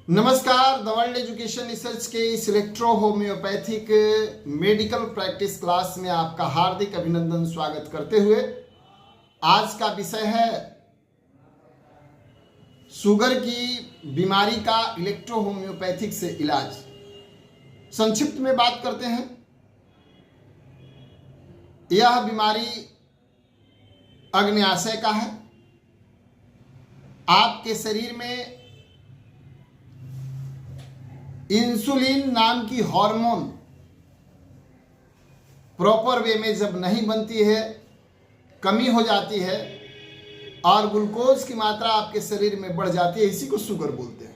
नमस्कार, the world education research के इस electro homeopathic medical practice class में आपका हार्दिक अभिनंदन स्वागत करते हुए आज का विषय है शुगर की बीमारी का इलेक्ट्रो होम्योपैथिक से इलाज। संक्षिप्त में बात करते हैं। यह बीमारी अग्न्याशय का है। आपके शरीर में इंसुलिन नाम की हार्मोन प्रॉपर वे में जब नहीं बनती है, कमी हो जाती है और ग्लूकोज की मात्रा आपके शरीर में बढ़ जाती है, इसी को शुगर बोलते हैं।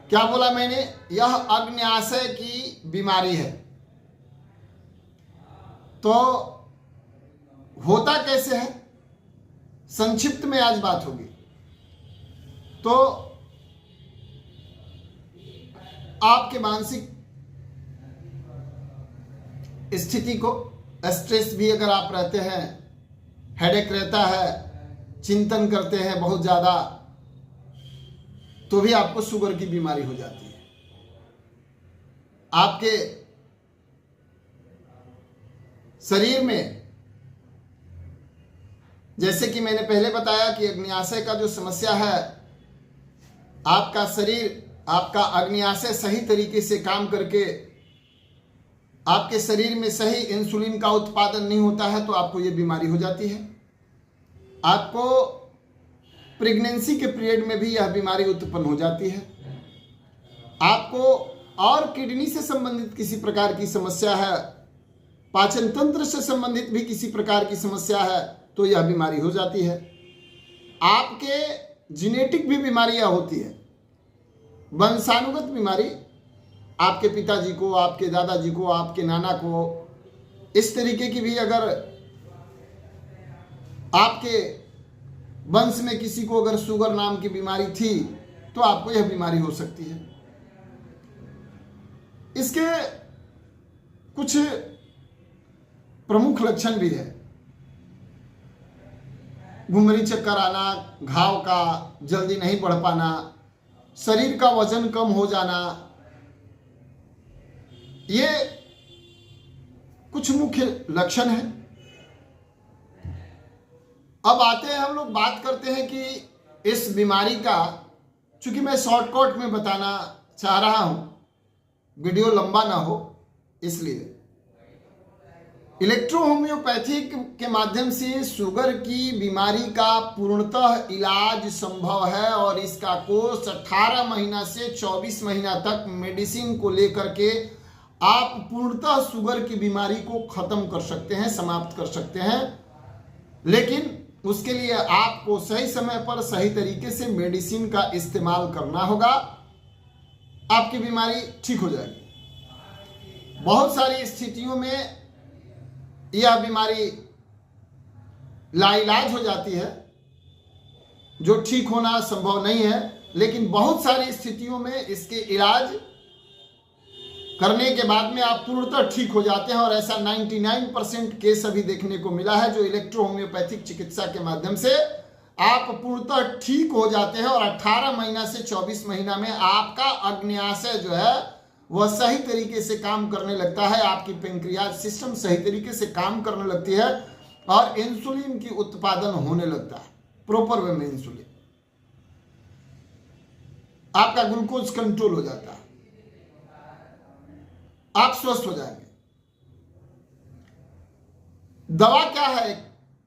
क्या बोला मैंने? यह अग्न्याशय की बीमारी है। तो होता कैसे है, संक्षिप्त में आज बात होगी। तो आपके मानसिक स्थिति को, स्ट्रेस भी अगर आप रहते हैं, हेडेक रहता है, चिंतन करते हैं बहुत ज़्यादा, तो भी आपको शुगर की बीमारी हो जाती है। आपके शरीर में, जैसे कि मैंने पहले बताया कि अग्न्याशय का जो समस्या है, आपका शरीर, आपका अग्न्याशय सही तरीके से काम करके आपके शरीर में सही इंसुलिन का उत्पादन नहीं होता है, तो आपको ये बीमारी हो जाती है। आपको प्रेगनेंसी के पीरियड में भी यह बीमारी उत्पन्न हो जाती है। आपको और किडनी से संबंधित किसी प्रकार की समस्या है, पाचन तंत्र से संबंधित भी किसी प्रकार की समस्या है, तो यह बीमारी हो जाती है। आपके जेनेटिक भी बीमारियां होती है, वंशानुगत बीमारी, आपके पिताजी को, आपके दादाजी को, आपके नाना को, इस तरीके की भी अगर आपके वंश में किसी को अगर शुगर नाम की बीमारी थी, तो आपको यह बीमारी हो सकती है। इसके कुछ प्रमुख लक्षण भी है। घुंघरी चक्कर आना, घाव का जल्दी नहीं बढ़ पाना, शरीर का वजन कम हो जाना, ये कुछ मुख्य लक्षण हैं। अब आते हैं, हम लोग बात करते हैं कि इस बीमारी का, चूंकि मैं शॉर्टकट में बताना चाह रहा हूं, वीडियो लंबा ना हो, इसलिए इलेक्ट्रो होम्योपैथिक के माध्यम से शुगर की बीमारी का पूर्णतः इलाज संभव है और इसका कोर्स 18 महीना से 24 महीना तक मेडिसिन को लेकर के आप पूर्णतः शुगर की बीमारी को खत्म कर सकते हैं, समाप्त कर सकते हैं। लेकिन उसके लिए आपको सही समय पर सही तरीके से मेडिसिन का इस्तेमाल करना होगा, आपकी बीमारी ठीक हो जाएगी। बहुत सारी स्थितियों में यह बीमारी लाइलाज हो जाती है, जो ठीक होना संभव नहीं है, लेकिन बहुत सारी स्थितियों में इसके इलाज करने के बाद में आप पूर्णतः ठीक हो जाते हैं। और ऐसा 99% केस अभी देखने को मिला है, जो इलेक्ट्रो होम्योपैथिक चिकित्सा के माध्यम से आप पूर्णतः ठीक हो जाते हैं और 18 महीना से 24 महीना में आपका अग्न्याशय जो है वह सही तरीके से काम करने लगता है, आपकी पेंक्रियाज सिस्टम सही तरीके से काम करने लगती है और इंसुलिन की उत्पादन होने लगता है, प्रॉपर वे में इंसुलिन, आपका ग्लूकोज कंट्रोल हो जाता है, आप स्वस्थ हो जाएंगे। दवा क्या है? एक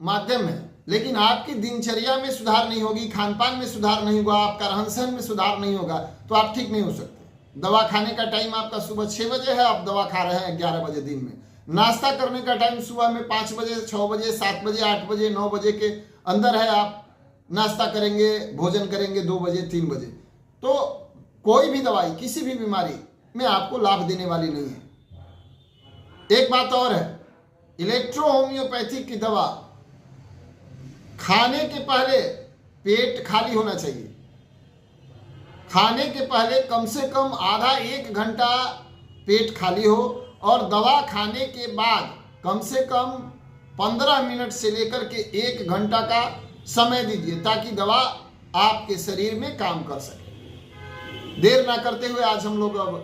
माध्यम है, लेकिन आपकी दिनचर्या में सुधार नहीं होगी, खान पान में सुधार नहीं होगा, आपका रहन सहन में सुधार नहीं होगा, तो आप ठीक नहीं हो सकते। दवा खाने का टाइम आपका सुबह 6 बजे है, आप दवा खा रहे हैं 11 बजे दिन में। नाश्ता करने का टाइम सुबह में 5 बजे, 6 बजे, 7 बजे, 8 बजे, 9 बजे के अंदर है, आप नाश्ता करेंगे, भोजन करेंगे 2 बजे, 3 बजे। तो कोई भी दवाई किसी भी बीमारी में आपको लाभ देने वाली नहीं है। एक बात और है, इलेक्ट्रो होम्योपैथिक की दवा खाने के पहले पेट खाली होना चाहिए। खाने के पहले कम से कम आधा 1 घंटा पेट खाली हो और दवा खाने के बाद कम से कम 15 मिनट से लेकर के 1 घंटा का समय दीजिए, ताकि दवा आपके शरीर में काम कर सके। देर ना करते हुए आज हम लोग अब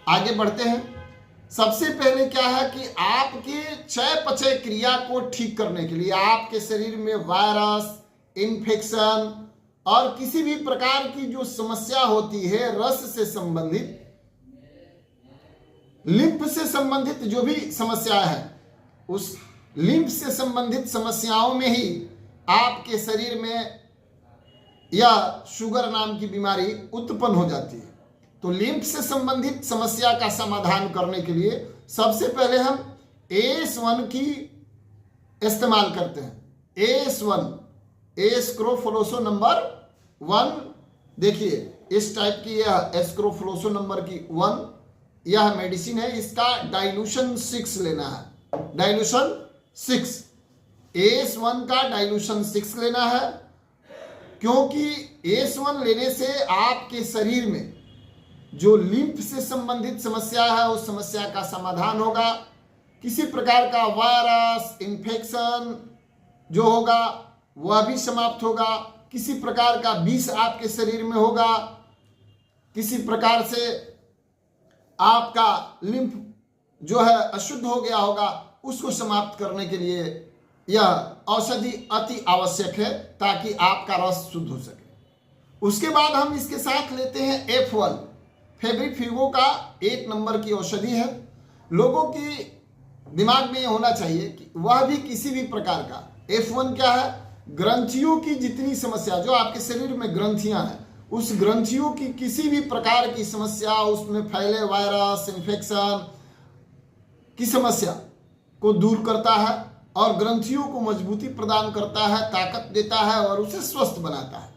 आगे बढ़ते हैं। सबसे पहले क्या है कि आपके चयापचय क्रिया को ठीक करने के लिए, आपके शरीर में वायरस, इन्फेक्शन और किसी भी प्रकार की जो समस्या होती है, रस से संबंधित, लिम्फ से संबंधित जो भी समस्या है, उस लिम्फ से संबंधित समस्याओं में ही आपके शरीर में यह शुगर नाम की बीमारी उत्पन्न हो जाती है। तो लिम्फ से संबंधित समस्या का समाधान करने के लिए सबसे पहले हम AS1 की इस्तेमाल करते हैं। AS1 एस्क्रोफलोसो नंबर 1, देखिए इस टाइप की यह एस्क्रोफलोसो नंबर की 1 यह मेडिसिन है। इसका डाइल्यूशन 6 लेना है, डाइल्यूशन 6। AS1 का डाइल्यूशन 6 लेना है, क्योंकि AS1 लेने से आपके शरीर में जो लिम्फ से संबंधित समस्या है उस समस्या का समाधान होगा। किसी प्रकार का वायरस, इन्फेक्शन जो होगा वह भी समाप्त होगा। किसी प्रकार का विष आपके शरीर में होगा, किसी प्रकार से आपका लिम्फ जो है अशुद्ध हो गया होगा, उसको समाप्त करने के लिए यह औषधि अति आवश्यक है ताकि आपका रस शुद्ध हो सके। उसके बाद हम इसके साथ लेते हैं F1, फेब्रिफिगो का 1 नंबर की औषधि है। लोगों की दिमाग में यह होना चाहिए कि वह भी किसी भी प्रकार का, F1 क्या है, ग्रंथियों की जितनी समस्या, जो आपके शरीर में ग्रंथियां हैं, उस ग्रंथियों की किसी भी प्रकार की समस्या, उसमें फैले वायरस, इन्फेक्शन की समस्या को दूर करता है और ग्रंथियों को मजबूती प्रदान करता है, ताकत देता है और उसे स्वस्थ बनाता है।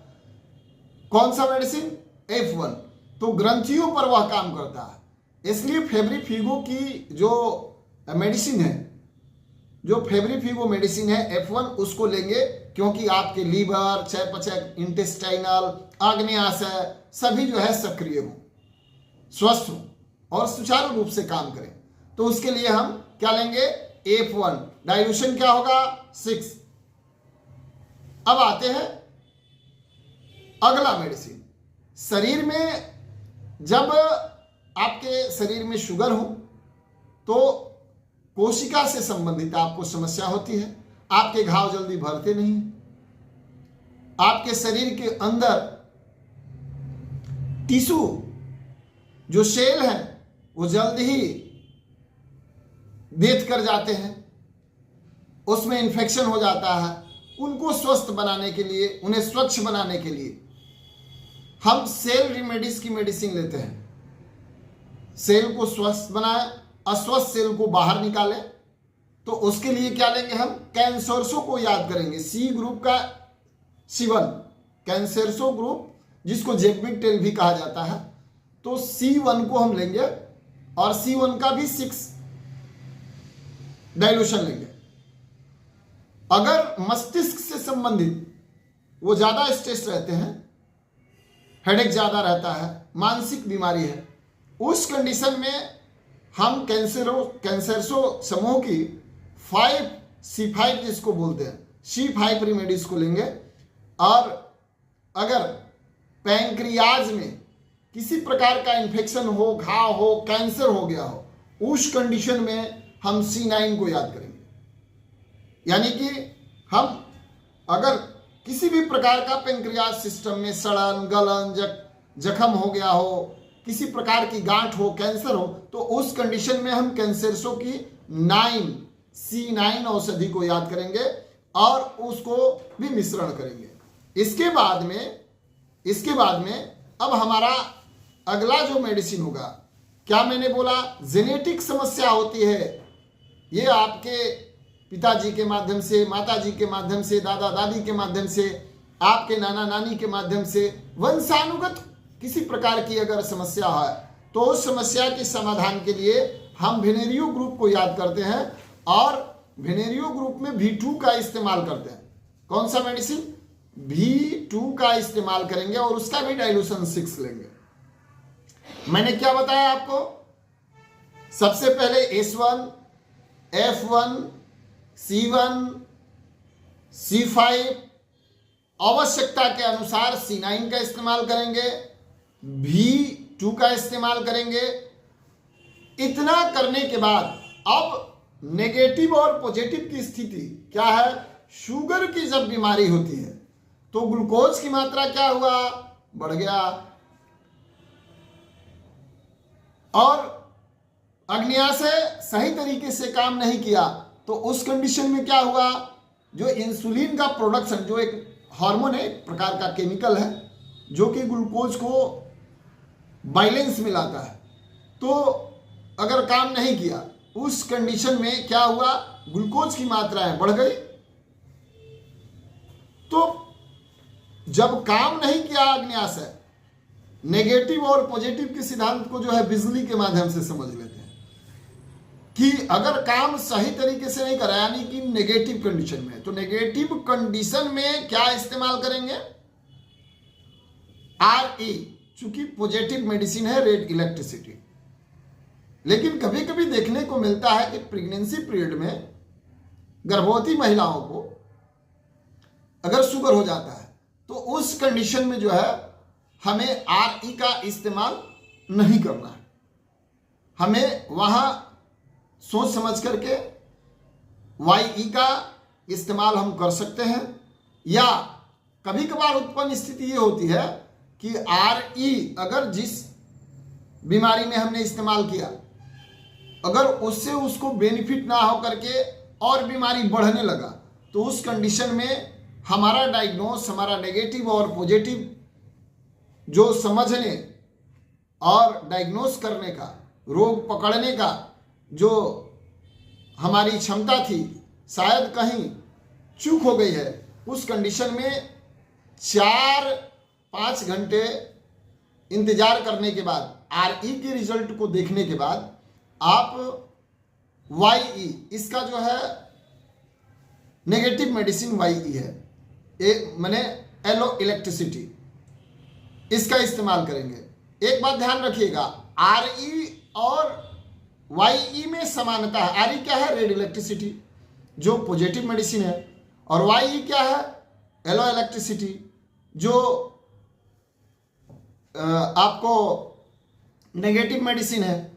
कौन सा मेडिसिन? F1। तो ग्रंथियों पर वह काम करता है। इसलिए फेब्रिफिगो की जो मेडिसिन है, जो फेब्रिफिगो मेडिसिन है F1, उसको लेंगे, क्योंकि आपके लीवर, चयापचय, इंटेस्टाइनल, आग्नेयाशय सभी जो है सक्रिय हो, स्वस्थ हो और सुचारू रूप से काम करें। तो उसके लिए हम क्या लेंगे? F1। डाइल्यूशन क्या होगा? 6। अब आते हैं अगला मेडिसिन। शरीर में जब आपके शरीर में शुगर हो तो कोशिका से संबंधित आपको समस्या होती है, आपके घाव जल्दी भरते नहीं, आपके शरीर के अंदर टिश्यू जो सेल है वो जल्द ही डेथ कर जाते हैं, उसमें इन्फेक्शन हो जाता है। उनको स्वस्थ बनाने के लिए, उन्हें स्वच्छ बनाने के लिए हम सेल रेमेडीज की मेडिसिन लेते हैं। सेल को स्वस्थ बनाए, अस्वस्थ सेल को बाहर निकाले। तो उसके लिए क्या लेंगे? हम कैंसरसो को याद करेंगे, C ग्रुप का C1, कैंसरसो ग्रुप जिसको जेगमिक-टेल भी कहा जाता है। तो C1 को हम लेंगे और C1 का भी 6 डाइल्यूशन लेंगे। अगर मस्तिष्क से संबंधित वो ज्यादा स्ट्रेस रहते हैं, हेडेक ज्यादा रहता है, मानसिक बीमारी है, उस कंडीशन में हम कैंसरसो समूह की 5C5 जिसको बोलते हैं, C5 रेमेडीज को लेंगे। और अगर पैंक्रियाज में किसी प्रकार का इन्फेक्शन हो, घाव हो, कैंसर हो गया हो, उस कंडीशन में हम C9 को याद करेंगे। यानी कि हम अगर किसी भी प्रकार का पैंक्रियाज सिस्टम में सड़न, गलन, जख्म हो गया हो, किसी प्रकार की गांठ हो, कैंसर हो, तो उस कंडीशन में हम कैंसरसो की C9 औषधि को याद करेंगे और उसको भी मिश्रण करेंगे। इसके बाद में अब हमारा अगला जो मेडिसिन होगा, क्या मैंने बोला? जेनेटिक समस्या होती है, ये आपके पिताजी के माध्यम से, माताजी के माध्यम से, दादा दादी के माध्यम से, आपके नाना नानी के माध्यम से, वंशानुगत किसी प्रकार की अगर समस्या है तो उस समस्या के समाधान के लिए हम वेनेरियो ग्रुप को याद करते हैं और वेनेरियो ग्रुप में V2 का इस्तेमाल करते हैं। कौन सा मेडिसिन? V2 का इस्तेमाल करेंगे और उसका भी डाइल्यूशन 6 लेंगे। मैंने क्या बताया आपको? सबसे पहले S1, F1, C1, C5, आवश्यकता के अनुसार C9 का इस्तेमाल करेंगे, V 2 का इस्तेमाल करेंगे। इतना करने के बाद अब नेगेटिव और पॉजिटिव की स्थिति क्या है, शुगर की जब बीमारी होती है तो ग्लूकोज की मात्रा क्या हुआ, बढ़ गया। और अग्न्याशय सही तरीके से काम नहीं किया तो उस कंडीशन में क्या हुआ, जो इंसुलिन का प्रोडक्शन, जो एक हार्मोन है, एक प्रकार का केमिकल है जो कि ग्लूकोज को बैलेंस में लाता है, तो अगर काम नहीं किया उस कंडीशन में क्या हुआ, ग्लूकोज की मात्राएं बढ़ गई। तो जब काम नहीं किया अग्न्याशय, नेगेटिव और पॉजिटिव के सिद्धांत को जो है बिजली के माध्यम से समझ लेते हैं कि अगर काम सही तरीके से नहीं करा, यानी कि नेगेटिव कंडीशन में, तो नेगेटिव कंडीशन में क्या इस्तेमाल करेंगे, RE, चूंकि पॉजिटिव मेडिसिन है, रेड इलेक्ट्रिसिटी। लेकिन कभी कभी देखने को मिलता है कि प्रेगनेंसी पीरियड में गर्भवती महिलाओं को अगर शुगर हो जाता है तो उस कंडीशन में जो है हमें RE का इस्तेमाल नहीं करना है। हमें वहां सोच समझ करके YE का इस्तेमाल हम कर सकते हैं। या कभी कभार उत्पन्न स्थिति ये होती है कि RE अगर जिस बीमारी में हमने इस्तेमाल किया, अगर उससे उसको बेनिफिट ना हो करके और बीमारी बढ़ने लगा, तो उस कंडीशन में हमारा डायग्नोस, हमारा नेगेटिव और पॉजिटिव जो समझने और डायग्नोस करने का, रोग पकड़ने का जो हमारी क्षमता थी, शायद कहीं चूक हो गई है। उस कंडीशन में 4-5 घंटे इंतजार करने के बाद, RE के रिजल्ट को देखने के बाद आप YE, इसका जो है नेगेटिव मेडिसिन YE है, माने एलो इलेक्ट्रिसिटी, इसका इस्तेमाल करेंगे। एक बात ध्यान रखिएगा, RE और YE में समानता है। RE क्या है, रेड इलेक्ट्रिसिटी, जो पॉजिटिव मेडिसिन है, और YE क्या है, एलो इलेक्ट्रिसिटी, जो आपको नेगेटिव मेडिसिन है।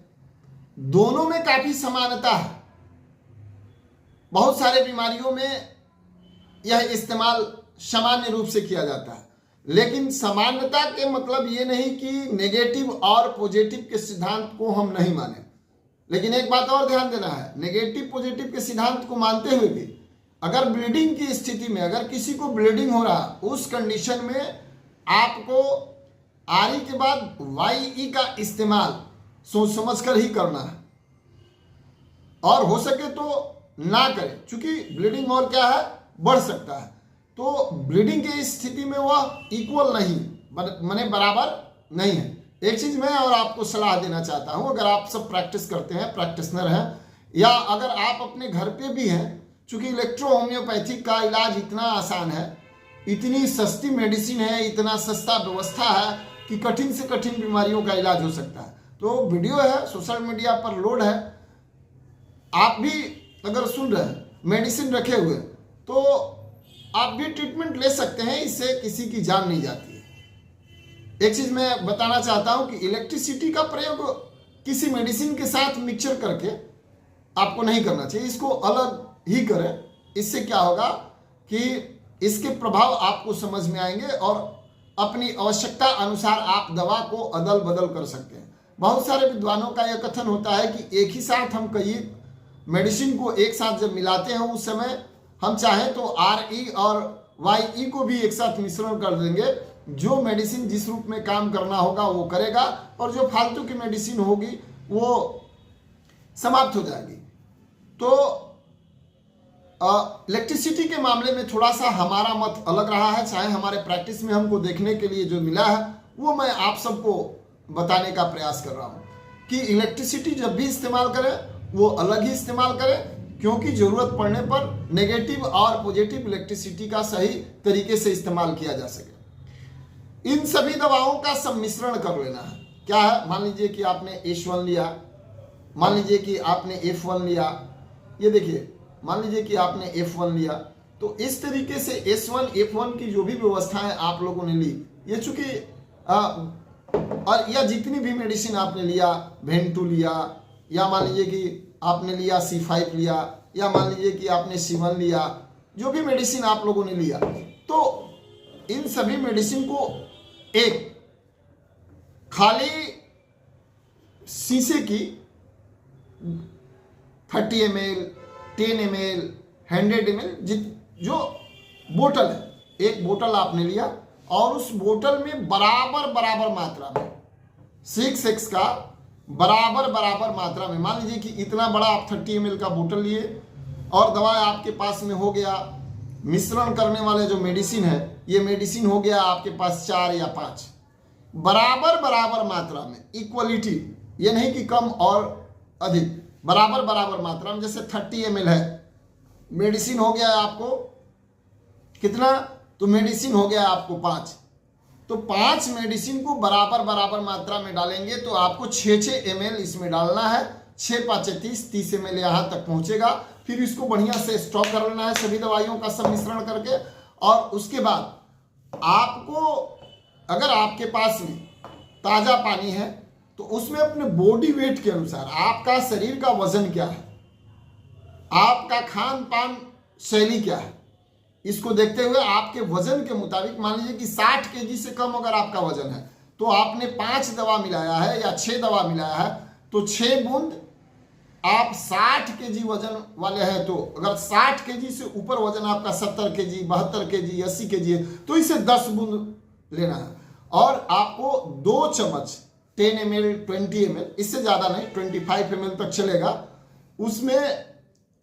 दोनों में काफी समानता है। बहुत सारे बीमारियों में यह इस्तेमाल सामान्य रूप से किया जाता है, लेकिन समानता के मतलब ये नहीं कि नेगेटिव और पॉजिटिव के सिद्धांत को हम नहीं माने। लेकिन एक बात और ध्यान देना है, नेगेटिव पॉजिटिव के सिद्धांत को मानते हुए भी अगर ब्लीडिंग की स्थिति में, अगर किसी को ब्लीडिंग हो रहा, उस कंडीशन में आपको RE के बाद YE का इस्तेमाल सोच समझ कर ही करना है, और हो सके तो ना करें, क्योंकि ब्लीडिंग और क्या है, बढ़ सकता है। तो ब्लीडिंग की स्थिति में वह इक्वल नहीं, माने बराबर नहीं है। एक चीज मैं और आपको सलाह देना चाहता हूं, अगर आप सब प्रैक्टिस करते हैं, प्रैक्टिशनर हैं, या अगर आप अपने घर पे भी हैं, चूंकि इलेक्ट्रो होम्योपैथिक का इलाज इतना आसान है, इतनी सस्ती मेडिसिन है, इतना सस्ता व्यवस्था है कि कठिन से कठिन बीमारियों का इलाज हो सकता है। तो वीडियो है, सोशल मीडिया पर लोड है, आप भी अगर सुन रहे हैं, मेडिसिन रखे हुए, तो आप भी ट्रीटमेंट ले सकते हैं, इससे किसी की जान नहीं जाती है। एक चीज मैं बताना चाहता हूं कि इलेक्ट्रिसिटी का प्रयोग किसी मेडिसिन के साथ मिक्सचर करके आपको नहीं करना चाहिए, इसको अलग ही करें। इससे क्या होगा कि इसके प्रभाव आपको समझ में आएंगे और अपनी आवश्यकता अनुसार आप दवा को अदल बदल कर सकते हैं। बहुत सारे विद्वानों का यह कथन होता है कि एक ही साथ हम कई मेडिसिन को एक साथ जब मिलाते हैं, उस समय हम चाहें तो RE और YE को भी एक साथ मिश्रण कर देंगे। जो मेडिसिन जिस रूप में काम करना होगा वो करेगा, और जो फालतू की मेडिसिन होगी वो समाप्त हो जाएगी। तो इलेक्ट्रिसिटी के मामले में थोड़ा सा हमारा मत अलग रहा है, चाहे हमारे प्रैक्टिस में हमको देखने के लिए जो मिला है वो मैं आप सबको बताने का प्रयास कर रहा हूँ कि इलेक्ट्रिसिटी जब भी इस्तेमाल करें वो अलग ही इस्तेमाल करें, क्योंकि जरूरत पड़ने पर नेगेटिव और पॉजिटिव इलेक्ट्रिसिटी का सही तरीके से इस्तेमाल किया जा सके। इन सभी दवाओं का सम्मिश्रण कर लेना है। क्या है, मान लीजिए कि आपने H1 लिया, मान लीजिए कि आपने F1 लिया, ये देखिए, मान लीजिए कि आपने F1 लिया, तो इस तरीके से S1 F1 की जो भी व्यवस्थाएं आप लोगों ने ली, ये चूंकि और या जितनी भी मेडिसिन आपने लिया, वेंटू लिया, या मान लीजिए कि आपने लिया C5 लिया, या मान लीजिए कि आपने C1 लिया, जो भी मेडिसिन आप लोगों ने लिया, तो इन सभी मेडिसिन को एक खाली शीशे की 30 ml, 10 ml, 100 ml जो बोतल है, एक बोतल आपने लिया और उस बोतल में बराबर बराबर मात्रा में 6x का बराबर बराबर मात्रा में, मान लीजिए कि इतना बड़ा आप 30 ml का बोतल लिए और दवा आपके पास में हो गया, मिश्रण करने वाले जो मेडिसिन है, ये मेडिसिन हो गया आपके पास 4 या 5, बराबर बराबर मात्रा में, इक्वलिटी, ये नहीं कि कम और अधिक, बराबर बराबर मात्रा में। जैसे 30 ml है, मेडिसिन हो गया आपको कितना, तो मेडिसिन हो गया आपको 5, तो 5 मेडिसिन को बराबर बराबर मात्रा में डालेंगे तो आपको 6 ml इसमें डालना है, 6 5 30 ml यहाँ तक पहुँचेगा। फिर इसको बढ़िया से स्टॉक कर लेना है सभी दवाइयों का सम्मिश्रण करके, और उसके बाद आपको अगर आपके पास में ताज़ा पानी है तो उसमें अपने बॉडी वेट के अनुसार आपका शरीर का वजन क्या है, आपका खान पान शैली क्या है, इसको देखते हुए आपके वजन के मुताबिक, मान लीजिए कि 60 kg से कम अगर आपका वजन है तो आपने 5 दवा मिलाया है या 6 दवा मिलाया है, तो 6 बूंद आप 60 kg वजन वाले हैं, तो अगर 60 kg से ऊपर वजन आपका 70 kg, 72 kg, 80 kg है तो इसे 10 बूंद लेना है। और आपको 2 चम्मच 10 ml, 20 ml, इससे ज़्यादा नहीं, 25 ml तक चलेगा, उसमें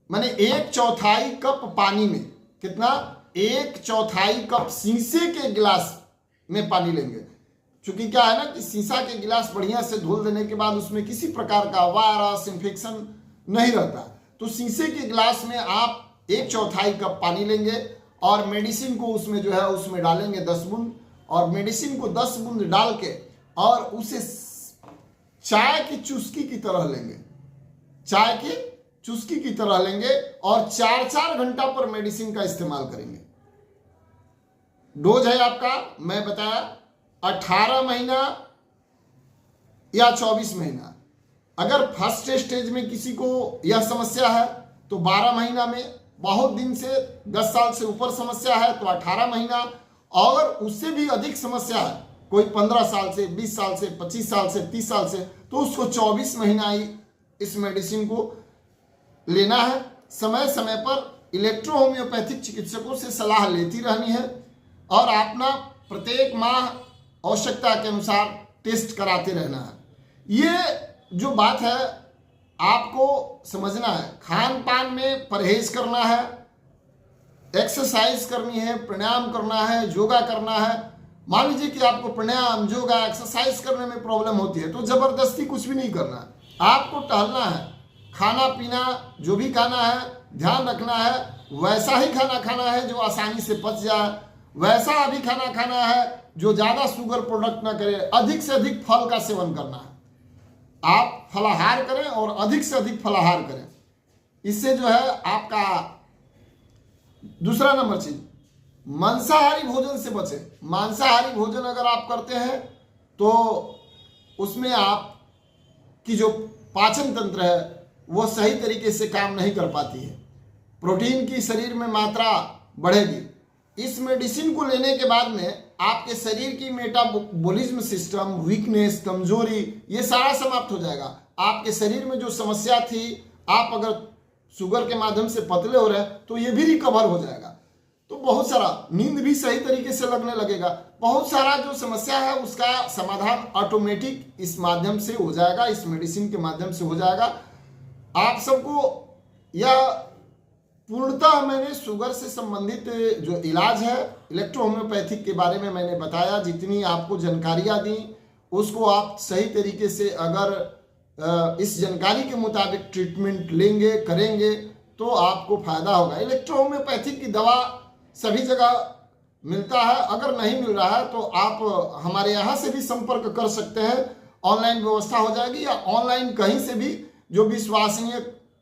माने 1/4 कप पानी में, कितना, 1/4 कप शीशे के गिलास में पानी लेंगे। चूंकि क्या है ना कि शीशा के गिलास बढ़िया से धुल देने के बाद उसमें किसी प्रकार का वायरस इन्फेक्शन नहीं रहता, तो शीशे के गिलास में आप 1/4 कप पानी लेंगे और मेडिसिन को उसमें जो है उसमें डालेंगे 10 बूंद, और मेडिसिन को 10 बूंद डाल के और उसे चाय की चुस्की की तरह लेंगे, चाय की चुस्की की तरह लेंगे और 4-4 घंटा पर मेडिसिन का इस्तेमाल करेंगे। डोज है आपका, मैं बताया 18 महीना या 24 महीना। अगर फर्स्ट स्टेज में किसी को यह समस्या है तो 12 महीना में, बहुत दिन से 10 साल से ऊपर समस्या है तो 18 महीना, और उससे भी अधिक समस्या है, कोई 15 साल से, 20 साल से, 25 साल से, 30 साल से, तो उसको 24 महीना ही इस मेडिसिन को लेना है। समय समय पर इलेक्ट्रो होम्योपैथिक चिकित्सकों से सलाह लेती रहनी है और अपना प्रत्येक माह आवश्यकता के अनुसार टेस्ट कराते रहना है। ये जो बात है आपको समझना है, खान पान में परहेज करना है, एक्सरसाइज करनी है, प्राणायाम करना है, योगा करना है। मान लीजिए कि आपको प्राणायाम, योगा, एक्सरसाइज करने में प्रॉब्लम होती है तो जबरदस्ती कुछ भी नहीं करना है, आपको टहलना है, खाना पीना जो भी खाना है ध्यान रखना है, वैसा ही खाना खाना है जो आसानी से पच जाए, वैसा अभी खाना खाना है जो ज़्यादा शुगर प्रोडक्ट ना करे, अधिक से अधिक फल का सेवन करना है, आप फलाहार करें और अधिक से अधिक फलाहार करें। इससे जो है आपका दूसरा नंबर चीज, मांसाहारी भोजन से बचें। मांसाहारी भोजन अगर आप करते हैं तो उसमें आप की जो पाचन तंत्र है वो सही तरीके से काम नहीं कर पाती है, प्रोटीन की शरीर में मात्रा बढ़ेगी। इस मेडिसिन को लेने के बाद में आपके शरीर की मेटाबॉलिज्म सिस्टम, वीकनेस, कमजोरी, ये सारा समाप्त हो जाएगा। आपके शरीर में जो समस्या थी, आप अगर शुगर के माध्यम से पतले हो रहे हैं तो ये भी रिकवर हो जाएगा। तो बहुत सारा, नींद भी सही तरीके से लगने लगेगा, बहुत सारा जो समस्या है उसका समाधान ऑटोमेटिक इस माध्यम से हो जाएगा, इस मेडिसिन के माध्यम से हो जाएगा। आप सबको यह पूर्णतः मैंने शुगर से संबंधित जो इलाज है इलेक्ट्रो होम्योपैथिक के बारे में मैंने बताया, जितनी आपको जानकारियाँ दी उसको आप सही तरीके से अगर इस जानकारी के मुताबिक ट्रीटमेंट लेंगे, करेंगे तो आपको फायदा होगा। इलेक्ट्रो होम्योपैथिक की दवा सभी जगह मिलता है, अगर नहीं मिल रहा है तो आप हमारे यहाँ से भी संपर्क कर सकते हैं, ऑनलाइन व्यवस्था हो जाएगी, या ऑनलाइन कहीं से भी जो विश्वसनीय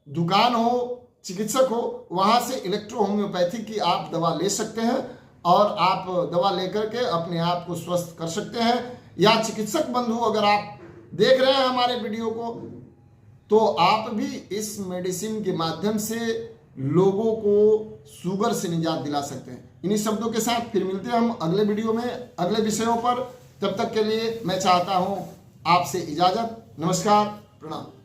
दुकान हो, चिकित्सक हो, वहाँ से इलेक्ट्रो होम्योपैथिक की आप दवा ले सकते हैं और आप दवा लेकर के अपने आप को स्वस्थ कर सकते हैं। या चिकित्सक बंधु अगर आप देख रहे हैं हमारे वीडियो को, तो आप भी इस मेडिसिन के माध्यम से लोगों को शुगर से निजात दिला सकते हैं। इन्हीं शब्दों के साथ फिर मिलते हैं हम अगले वीडियो में अगले विषयों पर। तब तक के लिए मैं चाहता हूं आपसे इजाजत। नमस्कार, प्रणाम।